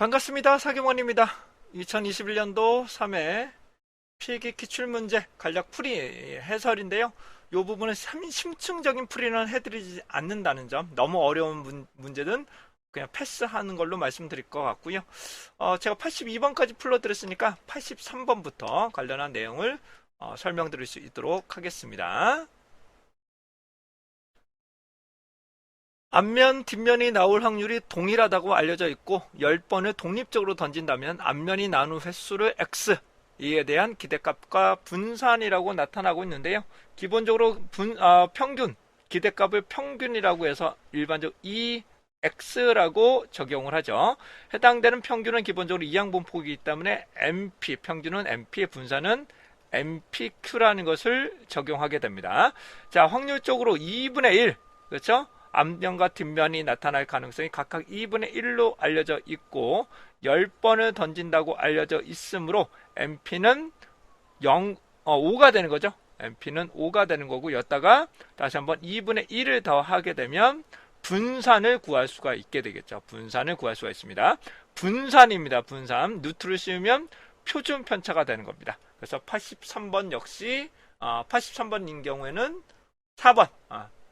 반갑습니다. 사경원입니다. 2021년도 3회 필기 기출문제 간략 풀이 해설인데요. 이 부분은 심층적인 풀이는 해드리지 않는다는 점, 너무 어려운 문제는 그냥 패스하는 걸로 말씀드릴 것 같고요. 제가 82번까지 풀어드렸으니까 83번부터 관련한 내용을 설명드릴 수 있도록 하겠습니다. 앞면, 뒷면이 나올 확률이 동일하다고 알려져 있고 10번을 독립적으로 던진다면 앞면이 나눈 횟수를 x, 이에 대한 기대값과 분산이라고 나타나고 있는데요. 기본적으로 평균, 기대값을 평균이라고 해서 일반적으로 x라고 적용을 하죠. 해당되는 평균은 기본적으로 이항분포이기 때문에 MP, 평균은 MP의 분산은 MPQ라는 것을 적용하게 됩니다. 자, 확률적으로 2분의 1, 그렇죠? 앞면과 뒷면이 나타날 가능성이 각각 2분의 1로 알려져 있고 10번을 던진다고 알려져 있으므로 MP는 5가 되는 거죠. MP는 5가 되는 거고 여기다가 다시 한번 2분의 1을 더하게 되면 분산을 구할 수가 있게 되겠죠. 분산을 구할 수가 있습니다. 분산입니다. 분산. 루트를 씌우면 표준 편차가 되는 겁니다. 그래서 83번 역시 83번인 경우에는 4번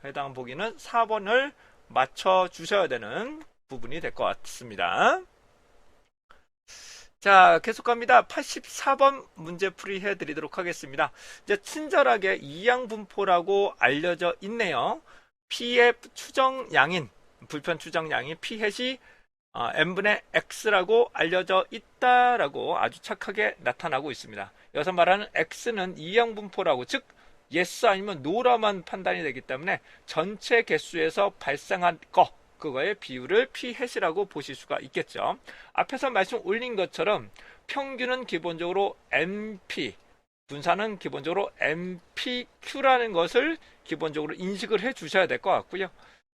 해당 보기는 4번을 맞춰 주셔야 되는 부분이 될 것 같습니다. 자, 계속 갑니다. 84번 문제 풀이 해드리도록 하겠습니다. 이제 친절하게 이항분포라고 알려져 있네요. P의 추정량인, 불편 추정량인 P 햇이 n분의 x라고 알려져 있다라고 아주 착하게 나타나고 있습니다. 여기서 말하는 x는 이항분포라고, 즉 yes 아니면 no라만 판단이 되기 때문에 전체 개수에서 발생한 그거의 비율을 p 햇이라고 보실 수가 있겠죠. 앞에서 말씀 올린 것처럼 평균은 기본적으로 MP, 분산은 기본적으로 MPQ라는 것을 기본적으로 인식을 해 주셔야 될 것 같고요.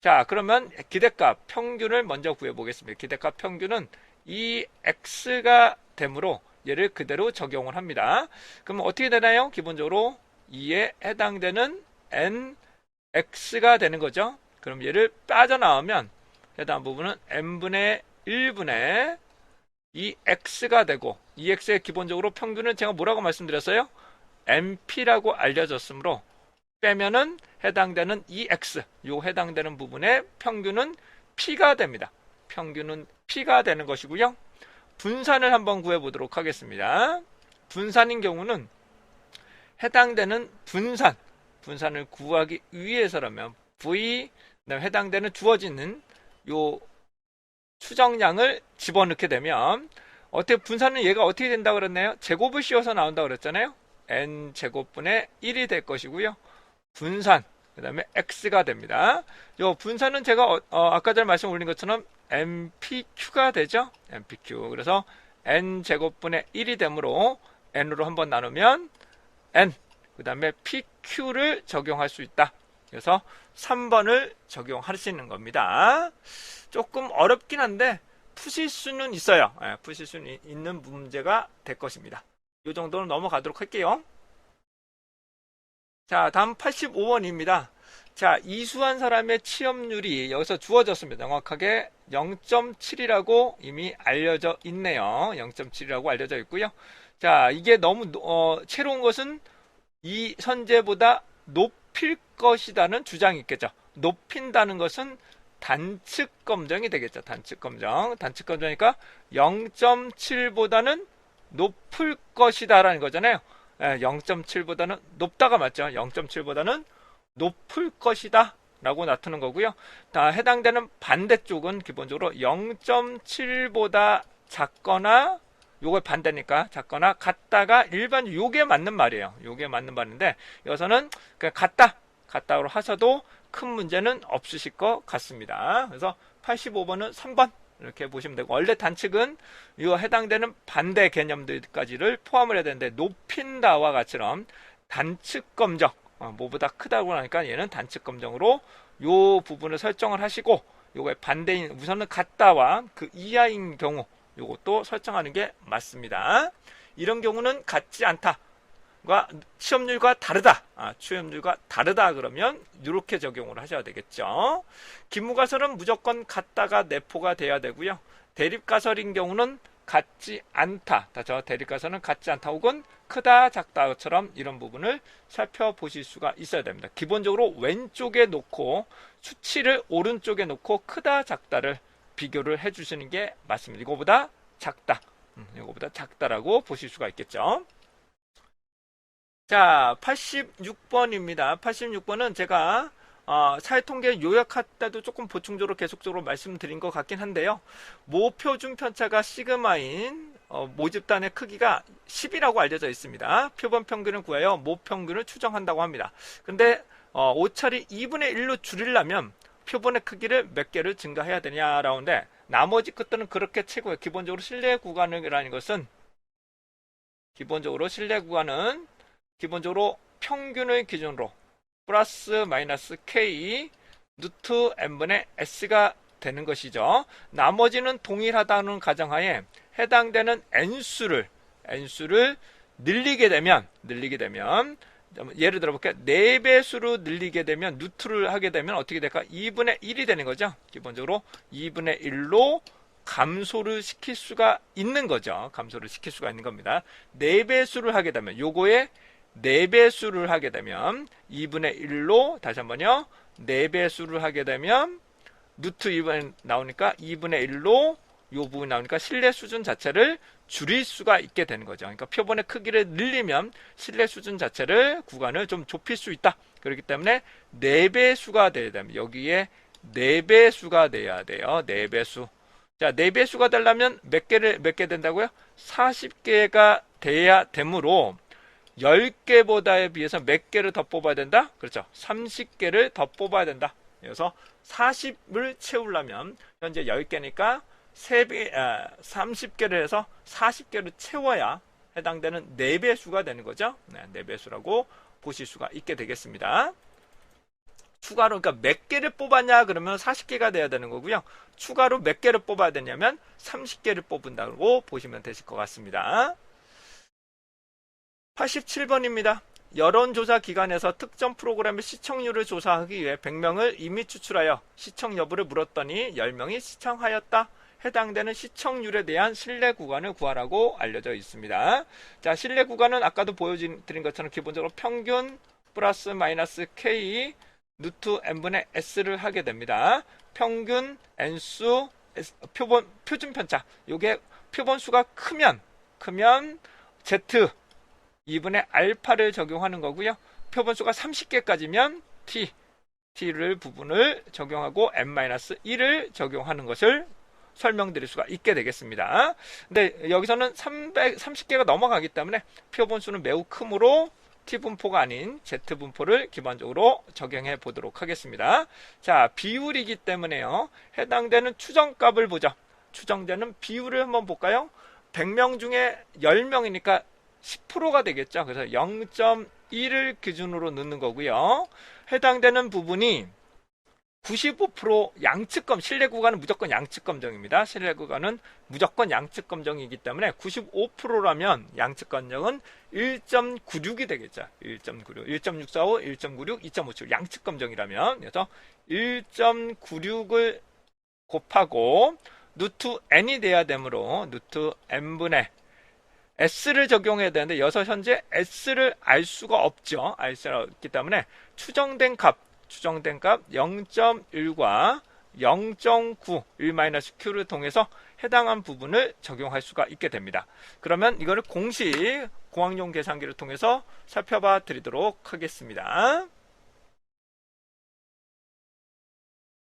자, 그러면 기대값 평균을 먼저 구해 보겠습니다. 기대값 평균은 이 x가 되므로 얘를 그대로 적용을 합니다. 그럼 어떻게 되나요? 기본적으로 2에 해당되는 nx가 되는 거죠. 그럼 얘를 빠져나오면 해당 부분은 n분의 1분의 이 x가 되고 이 x의 기본적으로 평균은 제가 뭐라고 말씀드렸어요? np라고 알려졌으므로 빼면은 해당되는 이 x, 요 해당되는 부분의 평균은 p가 됩니다. 평균은 p가 되는 것이고요. 분산을 한번 구해 보도록 하겠습니다. 분산인 경우는 해당되는 분산을 구하기 위해서라면 v, 해당되는 주어지는 요 추정량을 집어넣게 되면 어떻게 분산은 얘가 어떻게 된다고 그랬나요? 제곱을 씌워서 나온다고 그랬잖아요. n 제곱분의 1이 될 것이고요. 분산, 그 다음에 x가 됩니다. 요 분산은 제가 아까 전에 말씀 올린 것처럼 MPQ가 되죠. MPQ. 그래서 n 제곱분의 1이 되므로 n으로 한번 나누면 n, 그 다음에 PQ를 적용할 수 있다. 그래서 3번을 적용하시는 겁니다. 조금 어렵긴 한데 푸실 수는 있어요. 푸실 수는 있는 문제가 될 것입니다. 이 정도는 넘어가도록 할게요. 자, 다음 85번입니다. 자, 이수한 사람의 취업률이 여기서 주어졌습니다. 정확하게 0.7이라고 이미 알려져 있네요. 0.7이라고 알려져 있고요. 자, 이게 너무 채로운 것은 이 선제보다 높일 것이라는 주장이 있겠죠. 높인다는 것은 단측 검정이 되겠죠. 단측 검정. 단측 검정이니까 0.7보다는 높을 것이다라는 거잖아요. 0.7보다는 높다가 맞죠. 0.7보다는 높을 것이다 라고 나타나는 거고요. 다 해당되는 반대쪽은 기본적으로 0.7보다 작거나, 요걸 반대니까 작거나 같다가 일반 요게 맞는 말이에요. 요게 맞는 말인데 여기서는 그냥 같다로 하셔도 큰 문제는 없으실 것 같습니다. 그래서 85번은 3번 이렇게 보시면 되고, 원래 단측은 이 해당되는 반대 개념들까지를 포함을 해야 되는데 높인다와 같이럼 단측 검정, 뭐보다 크다고 하니까 얘는 단측 검정으로 요 부분을 설정을 하시고, 요거의 반대인 우선은 같다와 그 이하인 경우 요것도 설정하는 게 맞습니다. 이런 경우는 같지 않다. 취업률과 다르다. 취업률과 다르다 그러면 이렇게 적용을 하셔야 되겠죠. 기무가설은 무조건 같다가 내포가 돼야 되고요. 대립가설인 경우는 같지 않다. 대립가설은 같지 않다 혹은 크다 작다처럼 이런 부분을 살펴보실 수가 있어야 됩니다. 기본적으로 왼쪽에 놓고 수치를 오른쪽에 놓고 크다 작다를 비교를 해주시는 게 맞습니다. 이거보다 작다. 이거보다 작다라고 보실 수가 있겠죠. 자, 86번입니다. 86번은 제가 사회통계 요약할 때도 조금 보충적으로 계속적으로 말씀드린 것 같긴 한데요. 모표준 편차가 시그마인 모집단의 크기가 10이라고 알려져 있습니다. 표본 평균을 구하여 모평균을 추정한다고 합니다. 근데 오차를 2분의 1로 줄이려면 표본의 크기를 몇 개를 증가해야 되냐라는데 나머지 것들은 그렇게 최고예요. 기본적으로 신뢰 구간이라는 것은 기본적으로 평균을 기준으로 플러스 마이너스 K 루트 N분의 S가 되는 것이죠. 나머지는 동일하다는 가정하에 해당되는 N수를 늘리게 되면 예를 들어 볼게요. 4배수로 늘리게 되면 루트를 하게 되면 어떻게 될까? 2분의 1이 되는 거죠. 기본적으로 2분의 1로 감소를 시킬 수가 있는 거죠. 감소를 시킬 수가 있는 겁니다. 4배수를 하게 되면 요거에 4배수를 하게 되면 2분의 1로 다시 한번요. 4배수를 하게 되면 루트 2분의 나오니까 2분의 1로 요 부분이 나오니까 신뢰 수준 자체를 줄일 수가 있게 되는 거죠. 그러니까 표본의 크기를 늘리면 신뢰 수준 자체를 구간을 좀 좁힐 수 있다. 그렇기 때문에 4배수가 돼야 됩니다. 여기에 4배수가 돼야 돼요. 4배수. 자, 4배수가 되려면 몇 개 된다고요? 40개가 돼야 되므로 10개보다에 비해서 몇 개를 더 뽑아야 된다? 그렇죠. 30개를 더 뽑아야 된다. 그래서 40을 채우려면 현재 10개니까 30개를 해서 40개를 채워야 해당되는 4배수가 되는 거죠. 4배수라고 보실 수가 있게 되겠습니다. 추가로 그러니까 몇 개를 뽑았냐 그러면 40개가 돼야 되는 거고요. 추가로 몇 개를 뽑아야 되냐면 30개를 뽑는다고 보시면 되실 것 같습니다. 87번입니다. 여론조사 기관에서 특정 프로그램의 시청률을 조사하기 위해 100명을 이미 추출하여 시청 여부를 물었더니 10명이 시청하였다. 해당되는 시청률에 대한 신뢰 구간을 구하라고 알려져 있습니다. 자, 신뢰 구간은 아까도 보여드린 것처럼 기본적으로 평균 플러스 마이너스 K 루트 N분의 S를 하게 됩니다. 평균, N수, 표준 편차. 요게 표본 수가 크면 Z 2분의 알파를 적용하는 거고요. 표본 수가 30개까지면 T를 부분을 적용하고 N-1을 적용하는 것을 설명드릴 수가 있게 되겠습니다. 근데 여기서는 30개가 넘어가기 때문에 표본 수는 매우 크므로 T분포가 아닌 Z분포를 기본적으로 적용해 보도록 하겠습니다. 자, 비율이기 때문에요. 해당되는 추정값을 보죠. 추정되는 비율을 한번 볼까요? 100명 중에 10명이니까 10%가 되겠죠. 그래서 0.1을 기준으로 넣는 거고요. 해당되는 부분이 95% 양측검, 신뢰 구간은 무조건 양측 검정입니다. 신뢰 구간은 무조건 양측 검정이기 때문에 95%라면 양측 검정은 1.96이 되겠죠. 1.96, 1.645, 1.96, 2.57 양측 검정이라면 그래서 1.96을 곱하고 루트 n이 돼야 되므로 루트 n분의 S를 적용해야 되는데 여기서 현재 S를 알 수가 없죠. 알 수가 없기 때문에 추정된 값 0.1과 0.9, 1-Q를 통해서 해당한 부분을 적용할 수가 있게 됩니다. 그러면 이거를 공식 공학용 계산기를 통해서 살펴봐 드리도록 하겠습니다.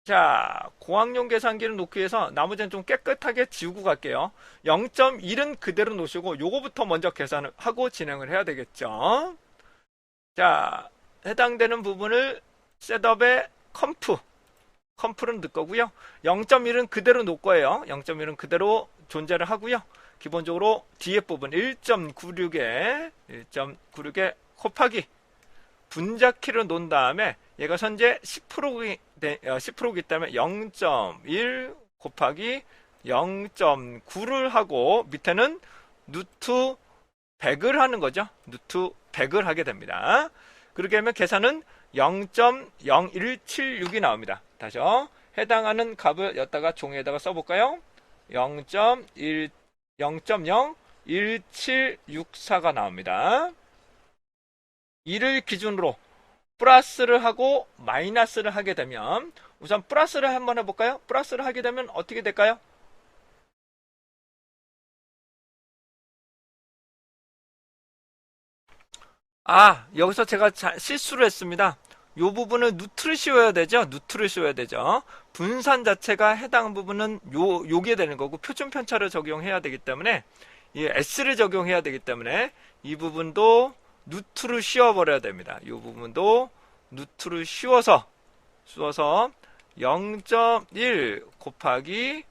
자, 공학용 계산기를 놓기 위해서 나머지는 좀 깨끗하게 지우고 갈게요. 0.1은 그대로 놓으시고 요거부터 먼저 계산을 하고 진행을 해야 되겠죠. 자, 해당되는 부분을 셋업에 컴프를 넣을 거고요. 0.1은 그대로 놓을 거예요. 0.1은 그대로 존재를 하고요. 기본적으로 뒤에 부분 1.96에 곱하기 분자키를 놓은 다음에 얘가 현재 10%이기 때문에 0.1 곱하기 0.9를 하고 밑에는 루트 100을 하는 거죠. 루트 100을 하게 됩니다. 그렇게 하면 계산은 0.0176이 나옵니다. 다시요. 해당하는 값을 여기다가 종이에다가 써볼까요? 0.01764가 나옵니다. 이를 기준으로 플러스를 하고 마이너스를 하게 되면, 우선 플러스를 한번 해볼까요? 플러스를 하게 되면 어떻게 될까요? 여기서 제가 실수를 했습니다. 이 부분을 누트를 씌워야 되죠. 누트를 씌워야 되죠. 분산 자체가 해당 부분은 요게 되는 거고, 표준 편차를 적용해야 되기 때문에, 이 S를 적용해야 되기 때문에 이 부분도 누트를 씌워버려야 됩니다. 이 부분도 누트를 씌워서 0.1 곱하기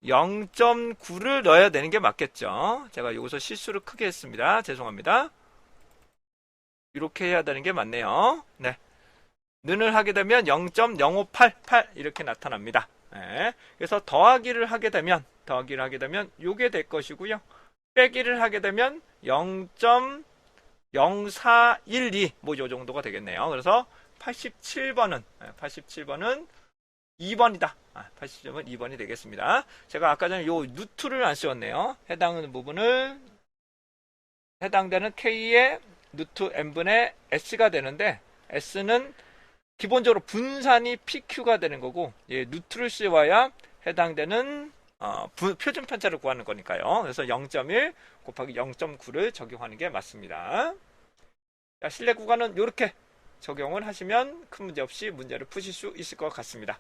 0.9를 넣어야 되는 게 맞겠죠. 제가 여기서 실수를 크게 했습니다. 죄송합니다. 이렇게 해야 되는 게 맞네요. 네. 는을 하게 되면 0.0588 이렇게 나타납니다. 네. 그래서 더하기를 하게 되면 요게 될 것이고요. 빼기를 하게 되면 0.0412 뭐 요 정도가 되겠네요. 그래서 87번은 2번이다. 87번은 2번이 되겠습니다. 제가 아까 전에 요 누트를 안 씌웠네요. 해당되는 K의 누트 n분의 S가 되는데, S는 기본적으로 분산이 PQ가 되는 거고, 누트를 씌워야 해당되는 표준 편차를 구하는 거니까요. 그래서 0.1 곱하기 0.9를 적용하는 게 맞습니다. 자, 실내 구간은 이렇게 적용을 하시면 큰 문제 없이 문제를 푸실 수 있을 것 같습니다.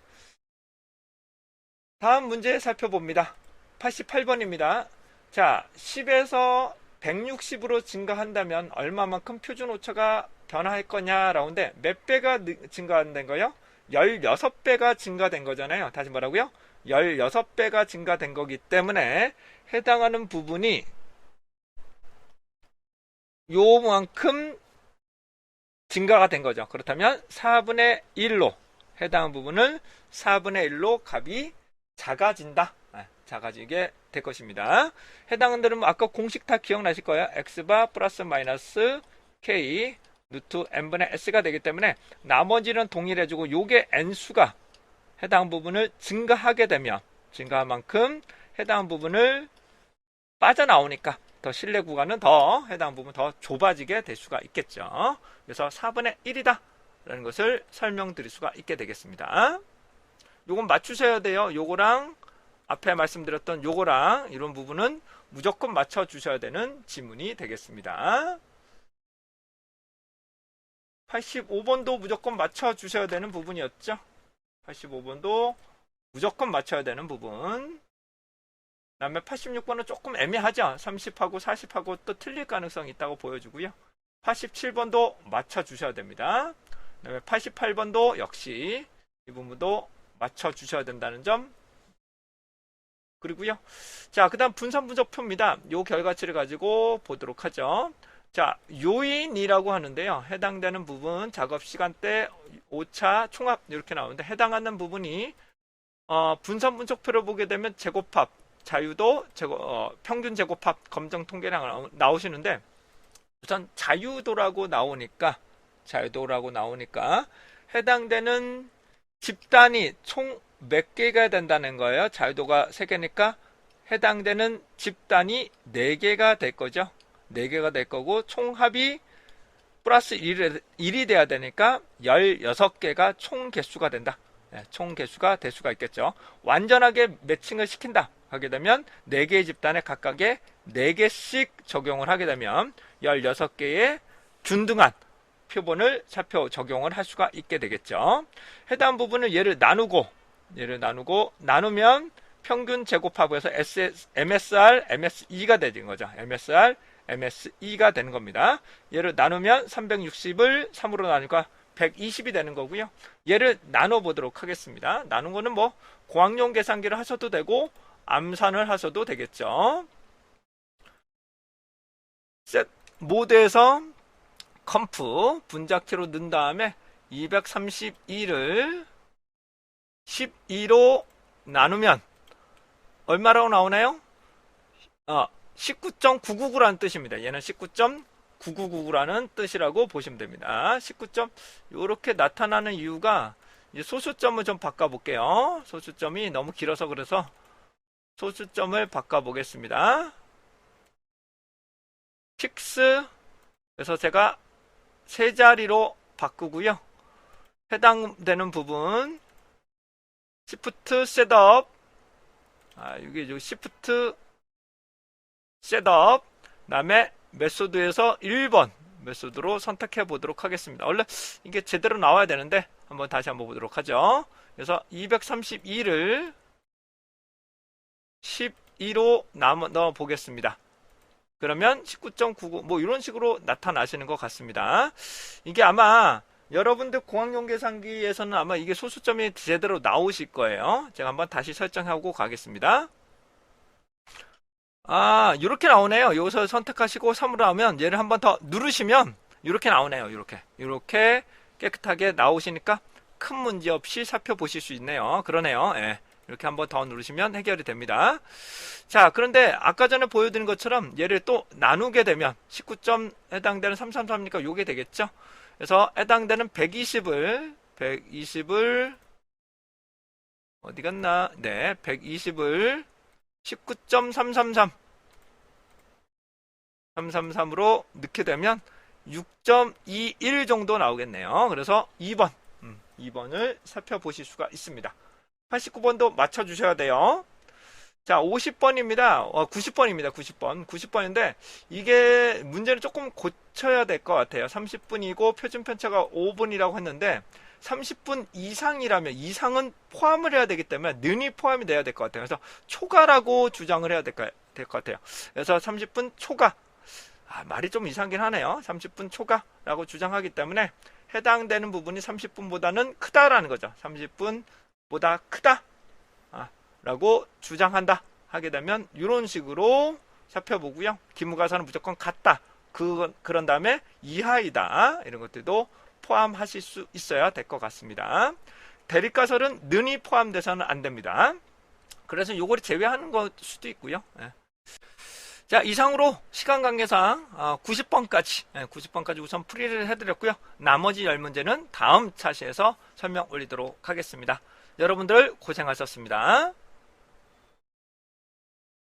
다음 문제 살펴봅니다. 88번입니다. 자, 10에서 160으로 증가한다면 얼마만큼 표준 오차가 변화할 거냐라는데, 몇 배가 증가된 거요? 16배가 증가된 거잖아요. 다시 뭐라고요? 16배가 증가된 거기 때문에 해당하는 부분이 요만큼 증가가 된 거죠. 그렇다면 4분의 1로 해당하는 부분은 4분의 1로 값이 작아진다. 작아지게 될 것입니다. 해당하는 아까 공식 다 기억나실 거예요. x바 플러스 마이너스 k 루트 n분의 s가 되기 때문에 나머지는 동일해지고, 요게 n수가 해당 부분을 증가하게 되면 증가한 만큼 해당 부분을 빠져나오니까 더 실내 구간은 더 해당 부분 더 좁아지게 될 수가 있겠죠. 그래서 4분의 1이다 라는 것을 설명드릴 수가 있게 되겠습니다. 요건 맞추셔야 돼요. 요거랑 앞에 말씀드렸던 요거랑 이런 부분은 무조건 맞춰주셔야 되는 지문이 되겠습니다. 85번도 무조건 맞춰주셔야 되는 부분이었죠. 85번도 무조건 맞춰야 되는 부분. 그 다음에 86번은 조금 애매하죠. 30하고 40하고 또 틀릴 가능성이 있다고 보여주고요. 87번도 맞춰주셔야 됩니다. 그 다음에 88번도 역시 이 부분도 맞춰주셔야 된다는 점. 그리고요. 자, 그 다음 분산분석표입니다. 요 결과치를 가지고 보도록 하죠. 자, 요인이라고 하는데요. 해당되는 부분, 작업 시간대, 오차, 총합 이렇게 나오는데, 해당하는 부분이 분산분석표를 보게 되면 제곱합, 자유도, 평균 제곱합, 검정 통계량 나오시는데, 우선 자유도라고 나오니까 해당되는 집단이 총 몇 개가 된다는 거예요. 자유도가 3개니까 해당되는 집단이 4개가 될 거죠. 4개가 될 거고, 총합이 플러스 1이 돼야 되니까 16개가 총 개수가 된다. 총 개수가 될 수가 있겠죠. 완전하게 매칭을 시킨다 하게 되면 4개의 집단에 각각에 4개씩 적용을 하게 되면 16개의 균등한 표본을 차표 적용을 할 수가 있게 되겠죠. 해당 부분을 얘를 나누면 평균 제곱합에서 MSR, MSE가 되는 거죠. MSR, MSE가 되는 겁니다. 얘를 나누면 360을 3으로 나누니까 120이 되는 거고요. 얘를 나눠보도록 하겠습니다. 나눈 거는 뭐 고학용 계산기를 하셔도 되고 암산을 하셔도 되겠죠. 셋 모드에서 컴프 분자키로 넣은 다음에 232를 12로 나누면 얼마라고 나오나요? 19.999라는 뜻입니다. 얘는 19.999 999라는 뜻이라고 보시면 됩니다. 19점 이렇게 나타나는 이유가 이제 소수점을 좀 바꿔볼게요. 소수점이 너무 길어서 그래서 소수점을 바꿔보겠습니다. 픽스 그래서 제가 세 자리로 바꾸고요. 해당되는 부분 Shift 셋업 이게 Shift 셋업 다음에 메소드에서 1번 메소드로 선택해 보도록 하겠습니다. 원래 이게 제대로 나와야 되는데 다시 한번 보도록 하죠. 그래서 232를 12로 넣어 보겠습니다. 그러면 19.99 뭐 이런 식으로 나타나시는 것 같습니다. 이게 아마 여러분들 공학용 계산기에서는 아마 이게 소수점이 제대로 나오실 거예요. 제가 한번 다시 설정하고 가겠습니다. 이렇게 나오네요. 여기서 선택하시고 3으로 하면 얘를 한번 더 누르시면 이렇게 나오네요. 이렇게 깨끗하게 나오시니까 큰 문제 없이 살펴보실 수 있네요. 그러네요. 예. 이렇게 한번 더 누르시면 해결이 됩니다. 자, 그런데 아까 전에 보여드린 것처럼 얘를 또 나누게 되면 19점 해당되는 333이니까 요게 되겠죠. 그래서 해당되는 120을 어디 갔나? 네, 120을 19.333으로 넣게 되면 6.21 정도 나오겠네요. 그래서 2번을 살펴보실 수가 있습니다. 89번도 맞춰주셔야 돼요. 자, 50번입니다. 90번입니다. 90번인데 이게 문제는 조금 고쳐야 될 것 같아요. 30분이고 표준 편차가 5분이라고 했는데 30분 이상이라면 이상은 포함을 해야 되기 때문에 는이 포함이 돼야 될 것 같아요. 그래서 초과라고 주장을 해야 될 것 같아요. 그래서 30분 초과. 말이 좀 이상하긴 하네요. 30분 초과라고 주장하기 때문에 해당되는 부분이 30분보다는 크다라는 거죠. 30분보다 크다 라고 주장한다 하게 되면 이런 식으로 살펴보고요. 기무가산은 무조건 같다. 그런 다음에 이하이다. 이런 것들도 포함하실 수 있어야 될 것 같습니다. 대립가설은 는이 포함돼서는 안 됩니다. 그래서 요거를 제외하는 걸 수도 있고요. 자, 이상으로 시간 관계상 90번까지 우선 풀이를 해드렸고요. 나머지 10문제는 다음 차시에서 설명 올리도록 하겠습니다. 여러분들 고생하셨습니다.